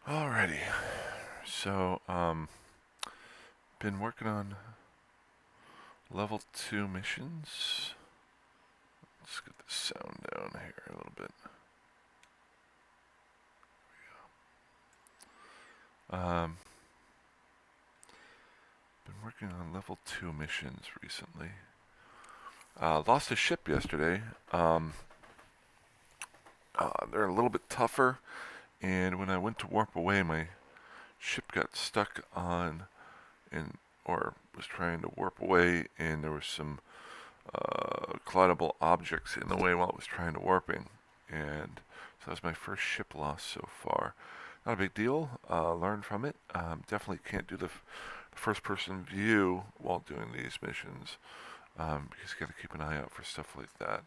Alrighty. So, been working on level 2 missions. Let's get the sound down here a little bit. Been working on level 2 missions recently. Lost a ship yesterday. They're a little bit tougher, and when I went to warp away, my ship got stuck on, or was trying to warp away, and there was some collidable objects in the way while it was trying to warping, and so that was my first ship loss so far. Not a big deal. Learn from it. Definitely can't do the first-person view while doing these missions, because you got to keep an eye out for stuff like that.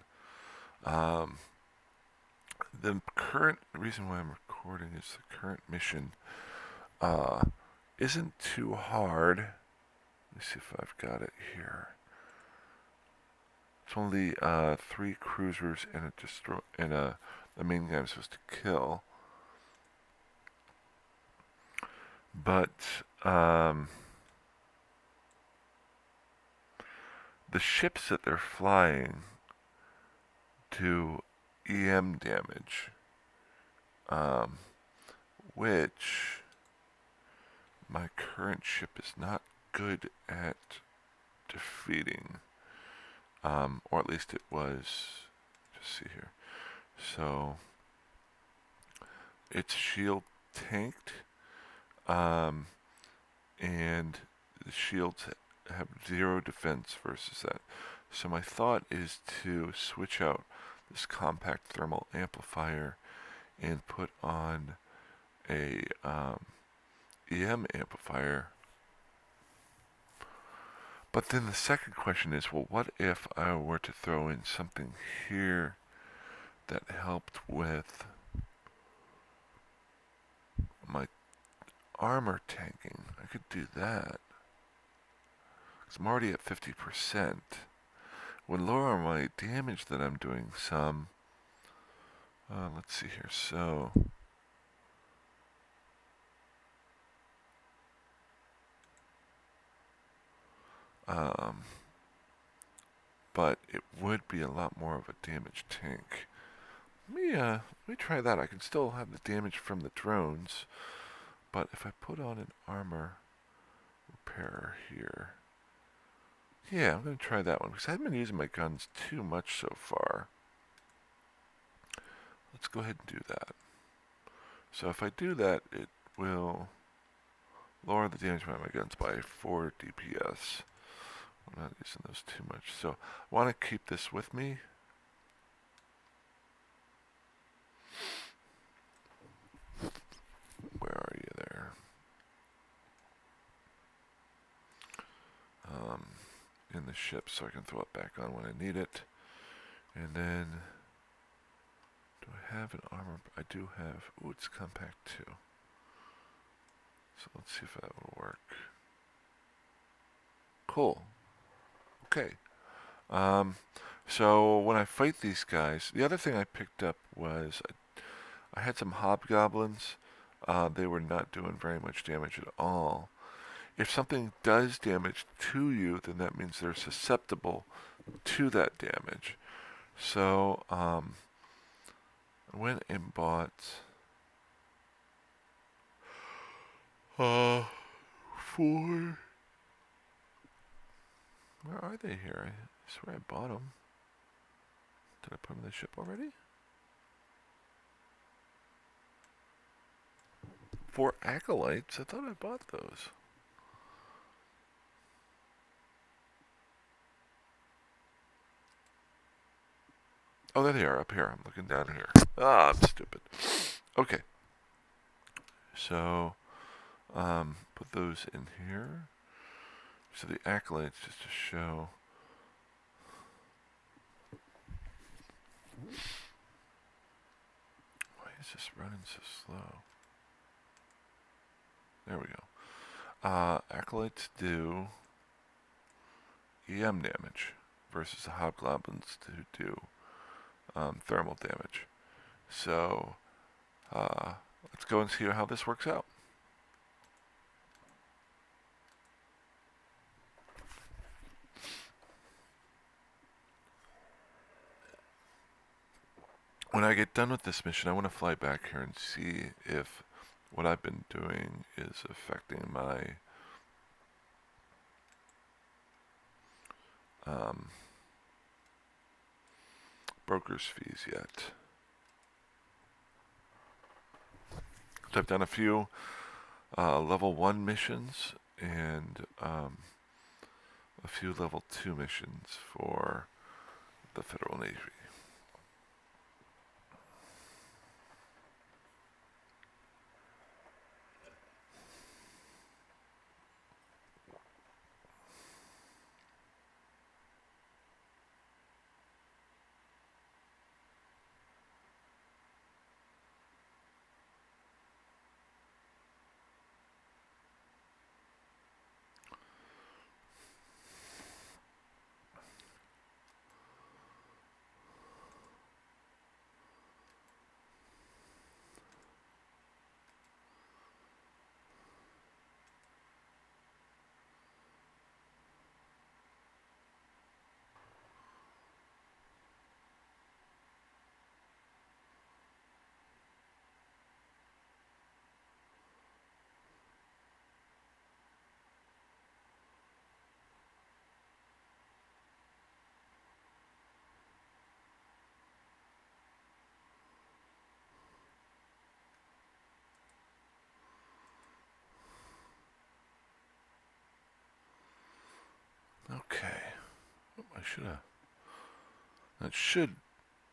The reason why I'm recording is the current mission isn't too hard. Let me see if I've got it here. It's only 3 cruisers and the main guy I'm supposed to kill. But the ships that they're flying do EM damage, which my current ship is not good at defeating, or at least it was. Just see here. So it's shield tanked, and the shields have 0 defense versus that. So my thought is to switch out this compact thermal amplifier and put on a EM amplifier. But then the second question is, well, what if I were to throw in something here that helped with my armor tanking? I could do that. Because I'm already at 50%. Would lower my damage that I'm doing some. Let's see here. So, but it would be a lot more of a damage tank. Let me try that. I can still have the damage from the drones, but if I put on an armor repair here, yeah, I'm going to try that one because I haven't been using my guns too much so far. Let's go ahead and do that. So if I do that, it will lower the damage by my guns by 4 DPS. I'm not using those too much. So I want to keep this with me. Where are you there? In the ship so I can throw it back on when I need it. And then, do I have an armor? I do have. Ooh, it's compact too. So let's see if that will work. Cool. Okay. So when I fight these guys, the other thing I picked up was I had some hobgoblins. They were not doing very much damage at all. If something does damage to you, then that means they're susceptible to that damage. So I went and bought 4. Where are they here? I swear I bought them. Did I put them in the ship already? 4 acolytes? I thought I bought those. Oh, there they are, up here. I'm looking down here. Ah, I'm stupid. Okay. So, put those in here. So the acolytes, just to show. Why is this running so slow? There we go. Acolytes do EM damage versus the hobgoblins who do thermal damage. So let's go and see how this works out. When I get done with this mission, I want to fly back here and see if what I've been doing is affecting my broker's fees yet. So I've done a few level 1 missions and a few level 2 missions for the Federal Navy. Okay. I should have. That should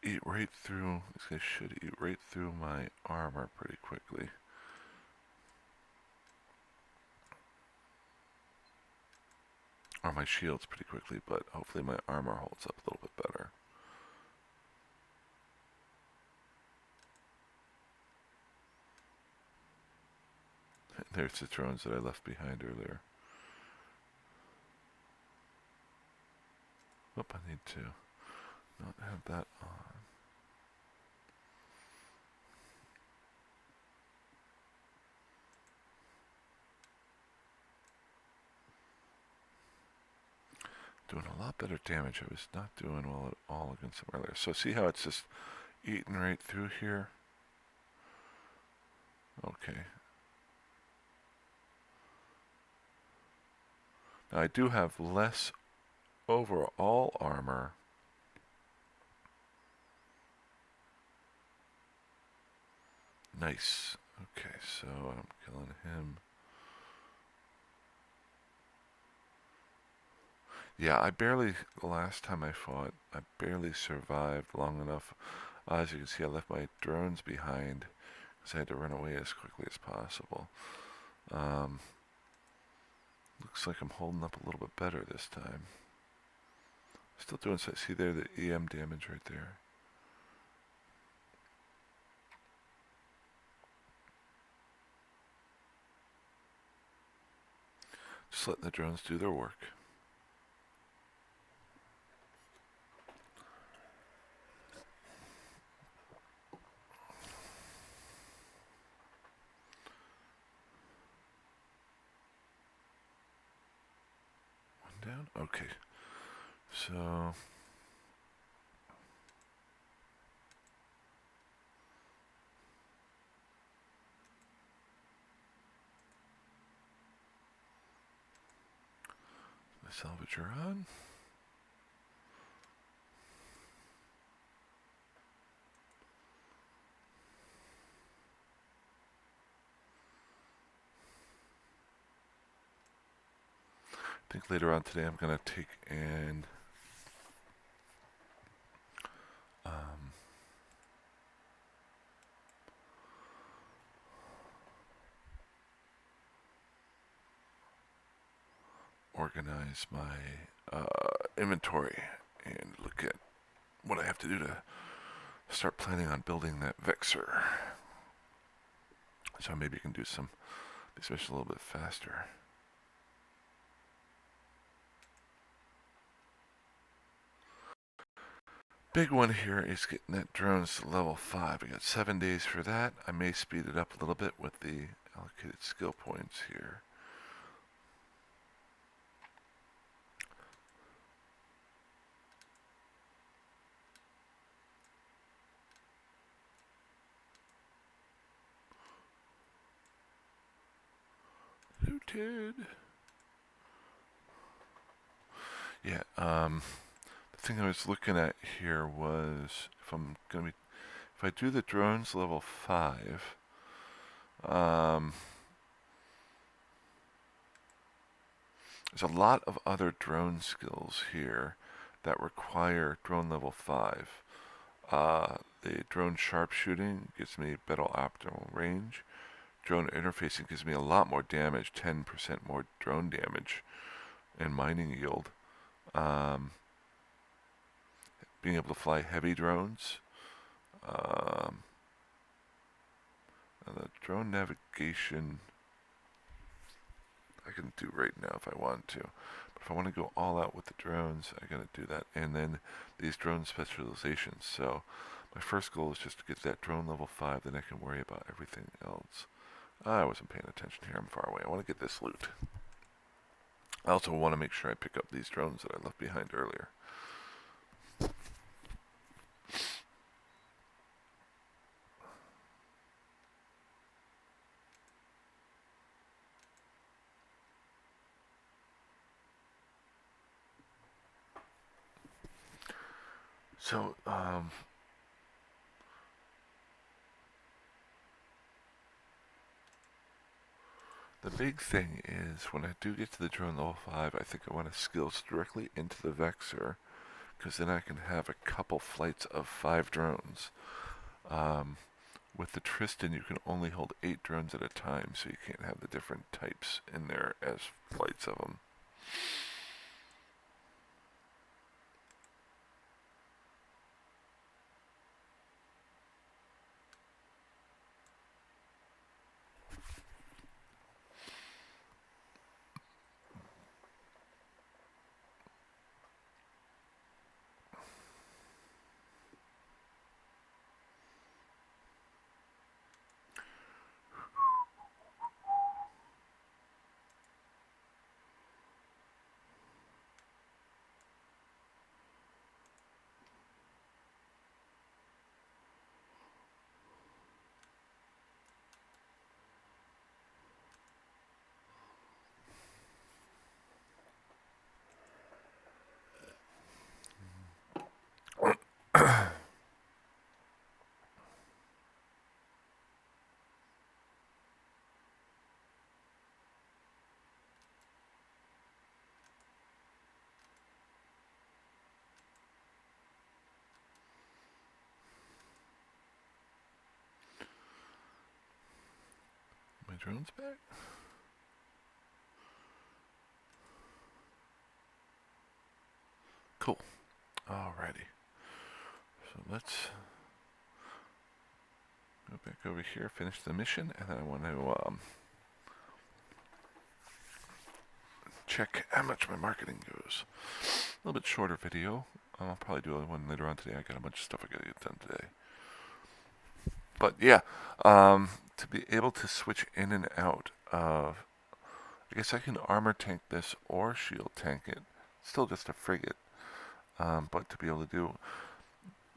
eat right through. This guy should eat right through my armor pretty quickly. Or my shields pretty quickly, but hopefully my armor holds up a little bit better. There's the drones that I left behind earlier. Oh, I need to not have that on. Doing a lot better damage. I was not doing well at all against them earlier. So see how it's just eating right through here? Okay. Now I do have less overall armor. Nice. Okay, so I'm killing him. Yeah, the last time I fought, I barely survived long enough. As you can see, I left my drones behind because I had to run away as quickly as possible. Looks like I'm holding up a little bit better this time. Still doing so. See there, the EM damage right there. Just letting the drones do their work. One down? Okay. So... the salvager on. I think later on today I'm going to take and organize my inventory and look at what I have to do to start planning on building that Vexor. So maybe you can do some these missions a little bit faster. Big one here is getting that drones to level 5. I got 7 days for that. I may speed it up a little bit with the allocated skill points here. Looted. Yeah, the thing I was looking at here was if I do the drones level 5, there's a lot of other drone skills here that require drone level 5. The drone sharpshooting gives me better optimal range. Drone interfacing gives me a lot more damage, 10% more drone damage and mining yield. Being able to fly heavy drones. And the drone navigation I can do right now if I want to. But if I want to go all out with the drones, I gotta do that. And then these drone specializations. So my first goal is just to get that drone level 5, then I can worry about everything else. I wasn't paying attention here, I'm far away. I want to get this loot. I also want to make sure I pick up these drones that I left behind earlier. So, the big thing is when I do get to the drone level 5, I think I want to skills directly into the Vexor, because then I can have a couple flights of 5 drones. With the Tristan, you can only hold 8 drones at a time, so you can't have the different types in there as flights of them. My drone's back? Cool. Alrighty. So let's go back over here, finish the mission, and then I want to check how much my marketing goes. A little bit shorter video. I'll probably do one later on today. I got a bunch of stuff I gotta get done today. But yeah, to be able to switch in and out of, I guess I can armor tank this or shield tank it. Still just a frigate, but to be able to do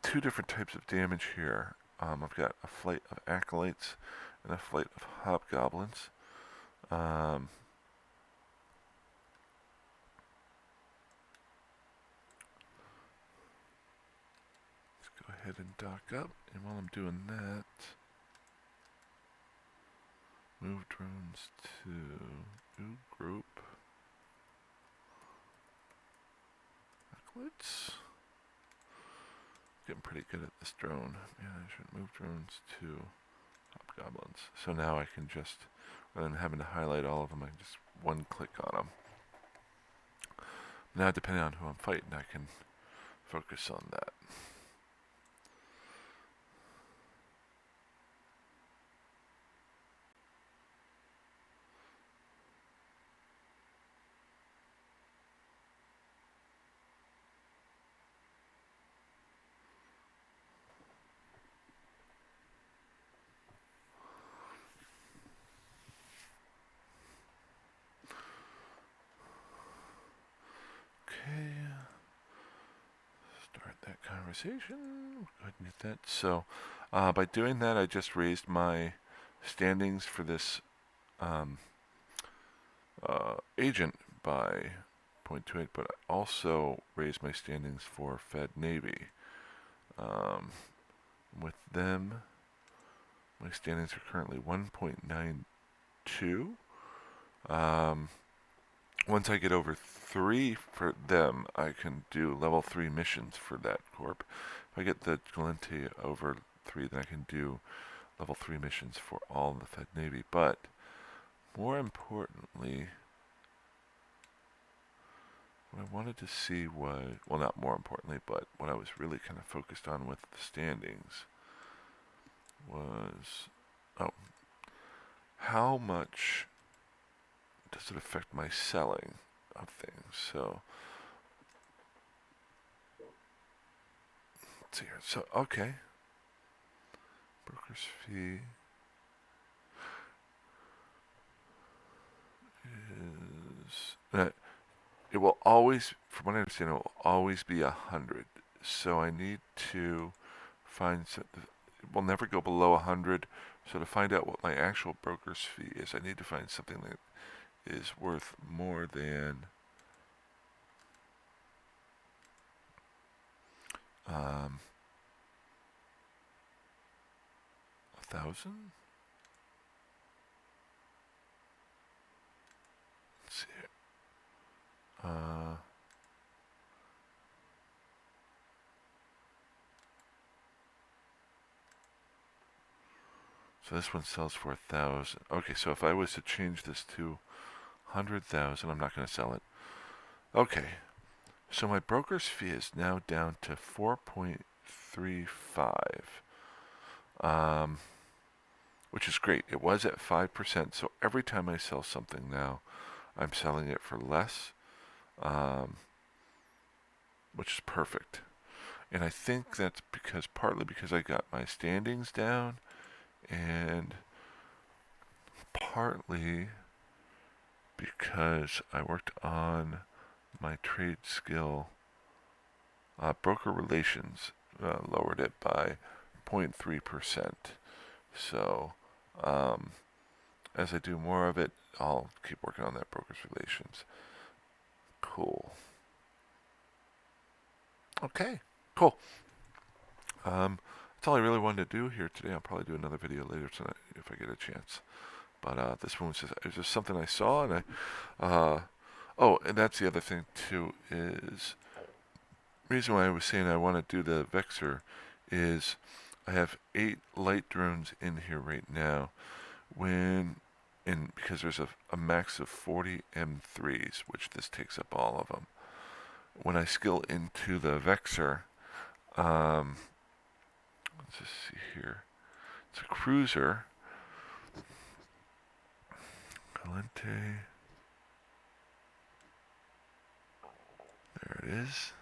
2 different types of damage here. I've got a flight of acolytes and a flight of hobgoblins. Let's go ahead and dock up, and while I'm doing that, move drones to new group. Acolytes. Getting pretty good at this drone. Yeah, I should move drones to hobgoblins. So now I can just, rather than having to highlight all of them, I can just one click on them. Now, depending on who I'm fighting, I can focus on that. Memorization. Go ahead and get that. So, by doing that, I just raised my standings for this agent by 0.28, but I also raised my standings for Fed Navy. With them, my standings are currently 1.92. Once I get over 3 for them, I can do level 3 missions for that corp. If I get the Galente over 3, then I can do level 3 missions for all the Fed Navy. But more importantly, what I wanted to see was, well, not more importantly, but what I was really kind of focused on with the standings was, how much does it affect my selling of things? So, let's see here. So, okay. Broker's fee is that it will always, from what I understand, it will always be 100. So I need to find something. It will never go below 100. So to find out what my actual broker's fee is, I need to find something that is worth more than 1,000. Let's see. So this one sells for 1,000. Okay, so if I was to change this to 100,000, I'm not going to sell it. Okay, so my broker's fee is now down to 4.35, which is great. It was at 5%, so every time I sell something now, I'm selling it for less, which is perfect. And I think that's partly because I got my standings down, and partly because I worked on my trade skill. Broker relations lowered it by 0.3%. So as I do more of it, I'll keep working on that broker's relations. Cool. Okay, cool. That's all I really wanted to do here today. I'll probably do another video later tonight if I get a chance. But this one was just something I saw, and oh, and that's the other thing too, is the reason why I was saying I want to do the Vexor is I have 8 light drones in here right now, because there's a max of 40 M3s, which this takes up all of them. When I skill into the Vexor, let's just see here. It's a cruiser. Galente. There it is.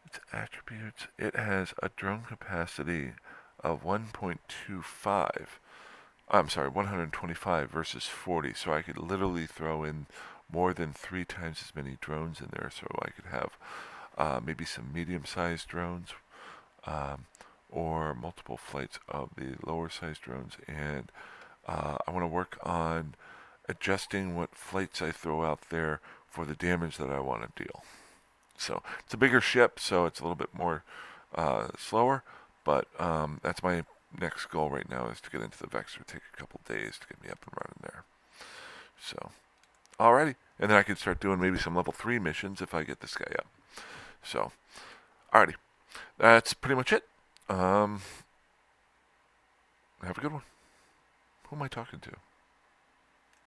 Its attributes. It has a drone capacity of 1.25. I'm sorry, 125 versus 40. So I could literally throw in more than 3 times as many drones in there. So I could have maybe some medium-sized drones, or multiple flights of the lower-sized drones. And I want to work on adjusting what flights I throw out there for the damage that I want to deal. So it's a bigger ship, so it's a little bit more slower, but that's my next goal right now, is to get into the Vexor. Take a couple days to get me up and running there. So, alrighty, and then I can start doing maybe some level 3 missions if I get this guy up. So, alrighty, that's pretty much it. Have a good one. Who am I talking to?